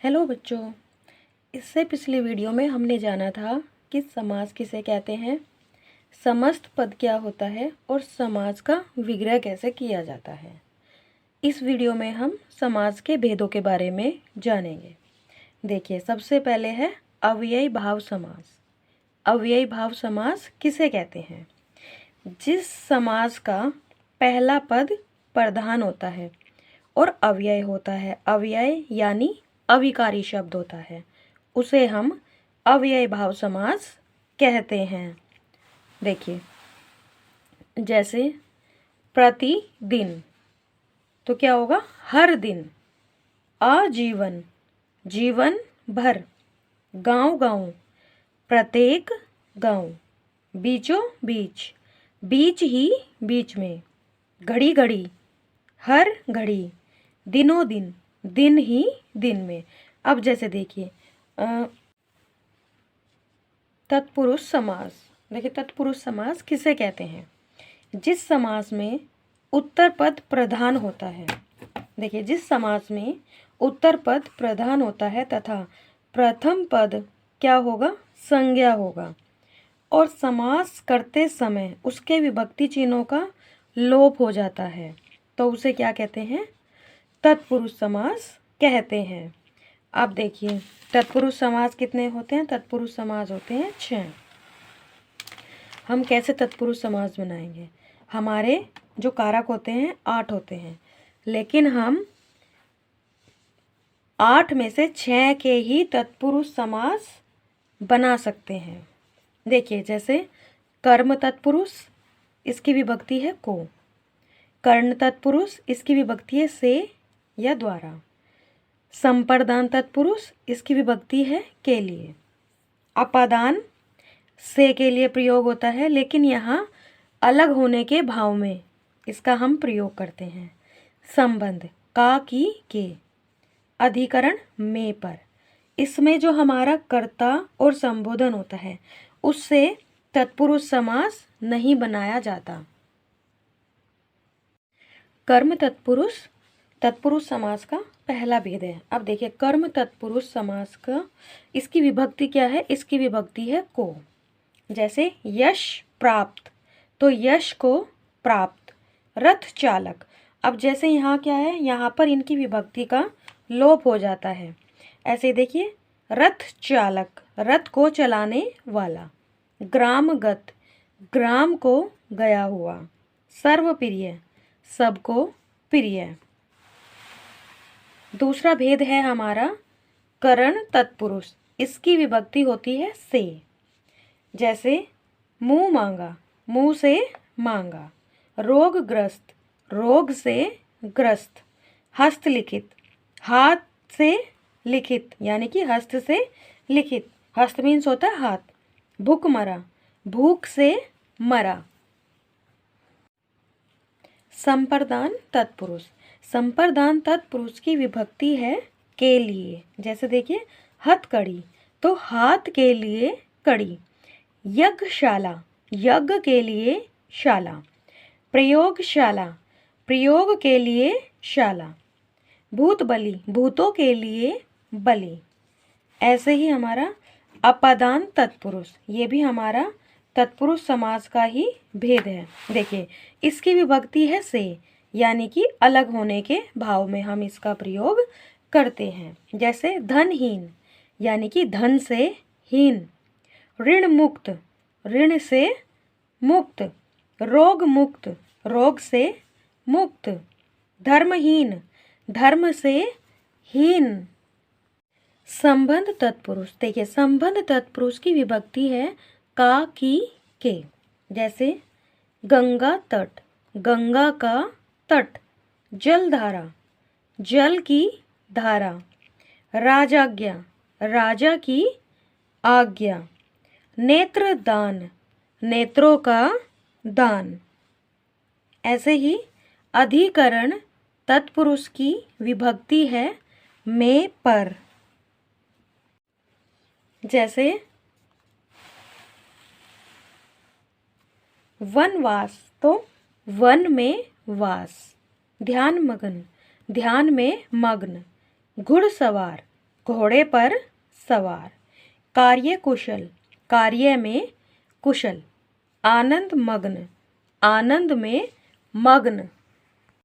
Hello बच्चों। इससे पिछली वीडियो में हमने जाना था कि समास किसे कहते हैं, समस्त पद क्या होता है और समास का विग्रह कैसे किया जाता है। इस वीडियो में हम समास के भेदों के बारे में जानेंगे। देखिए, सबसे पहले है अव्ययी भाव समास। अव्ययी भाव समास किसे कहते हैं? जिस समास का पहला पद प्रधान होता है और अव्यय होता है, अव्यय यानी अविकारी शब्द होता है, उसे हम अव्ययी भाव समास कहते हैं। देखिए, जैसे प्रतिदिन तो क्या होगा? हर दिन। आजीवन, जीवन भर। गांव गांव, प्रत्येक गांव। बीचों बीच, बीच ही बीच में। घड़ी घड़ी, हर घड़ी। दिनों दिन, दिन ही दिन में। अब जैसे देखिए तत्पुरुष समास। देखिए, तत्पुरुष समास किसे कहते हैं? जिस समास में उत्तर पद प्रधान होता है। देखिए, जिस समास में उत्तर पद प्रधान होता है तथा प्रथम पद क्या होगा? संज्ञा होगा और समास करते समय उसके विभक्ति चिन्हों का लोप हो जाता है, तो उसे क्या कहते हैं? तत्पुरुष समास कहते हैं। अब देखिए, तत्पुरुष समास कितने होते हैं? तत्पुरुष समास होते हैं 6। हम कैसे तत्पुरुष समास बनाएंगे? हमारे जो कारक होते हैं 8 होते हैं, लेकिन हम 8 में से 6 के ही तत्पुरुष समास बना सकते हैं। देखिए, जैसे कर्म तत्पुरुष, इसकी विभक्ति है को। कर्ण तत्पुरुष, इसकी विभक्ति है से या द्वारा। संप्रदान तत्पुरुष, इसकी विभक्ति है के लिए। अपादान से के लिए प्रयोग होता है, लेकिन यहाँ अलग होने के भाव में इसका हम प्रयोग करते हैं। संबंध का की के। अधिकरण में पर, इसमें जो हमारा कर्ता और संबोधन होता है उससे तत्पुरुष समास नहीं बनाया जाता। कर्म तत्पुरुष तत्पुरुष समास का पहला भेद है। अब देखिए, कर्म तत्पुरुष समास का इसकी विभक्ति क्या है? इसकी विभक्ति है को। जैसे यश प्राप्त, तो यश को प्राप्त। रथ चालक, अब जैसे यहाँ क्या है? यहाँ पर इनकी विभक्ति का लोप हो जाता है। ऐसे देखिए, रथ चालक, रथ को चलाने वाला। ग्रामगत, ग्राम को गया हुआ। सर्वप्रिय, सबको प्रिय। दूसरा भेद है हमारा करण तत्पुरुष, इसकी विभक्ति होती है से। जैसे मुंह मांगा, मुंह से मांगा। रोगग्रस्त, रोग से ग्रस्त। हस्तलिखित, हाथ से लिखित यानी कि हस्त से लिखित। हस्त मीन्स होता है हाथ। भूखमरा, भूख से मरा। संप्रदान तत्पुरुष, संप्रदान तत्पुरुष की विभक्ति है के लिए। जैसे देखिए, हथकड़ी, तो हाथ के लिए कड़ी। यज्ञशाला, यज्ञ के लिए शाला। प्रयोगशाला, प्रयोग के लिए शाला। भूत बलि, भूतों के लिए बलि। ऐसे ही हमारा अपादान तत्पुरुष, ये भी हमारा तत्पुरुष समास का ही भेद है। देखिए, इसकी विभक्ति है से, यानी कि अलग होने के भाव में हम इसका प्रयोग करते हैं। जैसे धनहीन, यानी कि धन से हीन। ऋण मुक्त, ऋण से मुक्त। रोग मुक्त, रोग से मुक्त। धर्महीन, धर्म से हीन। संबंध तत्पुरुष, देखिए, संबंध तत्पुरुष की विभक्ति है का की के। जैसे गंगा तट, गंगा का तट। जलधारा, जल की धारा। राजाज्ञा, राजा की आज्ञा। नेत्र दान, नेत्रों का दान। ऐसे ही अधिकरण तत्पुरुष की विभक्ति है में पर। जैसे वनवास, तो वन में वास। ध्यान मग्न, ध्यान में मग्न। घुड़सवार, घोड़े पर सवार। कार्य कुशल, कार्य में कुशल। आनंद मग्न, आनंद में मग्न।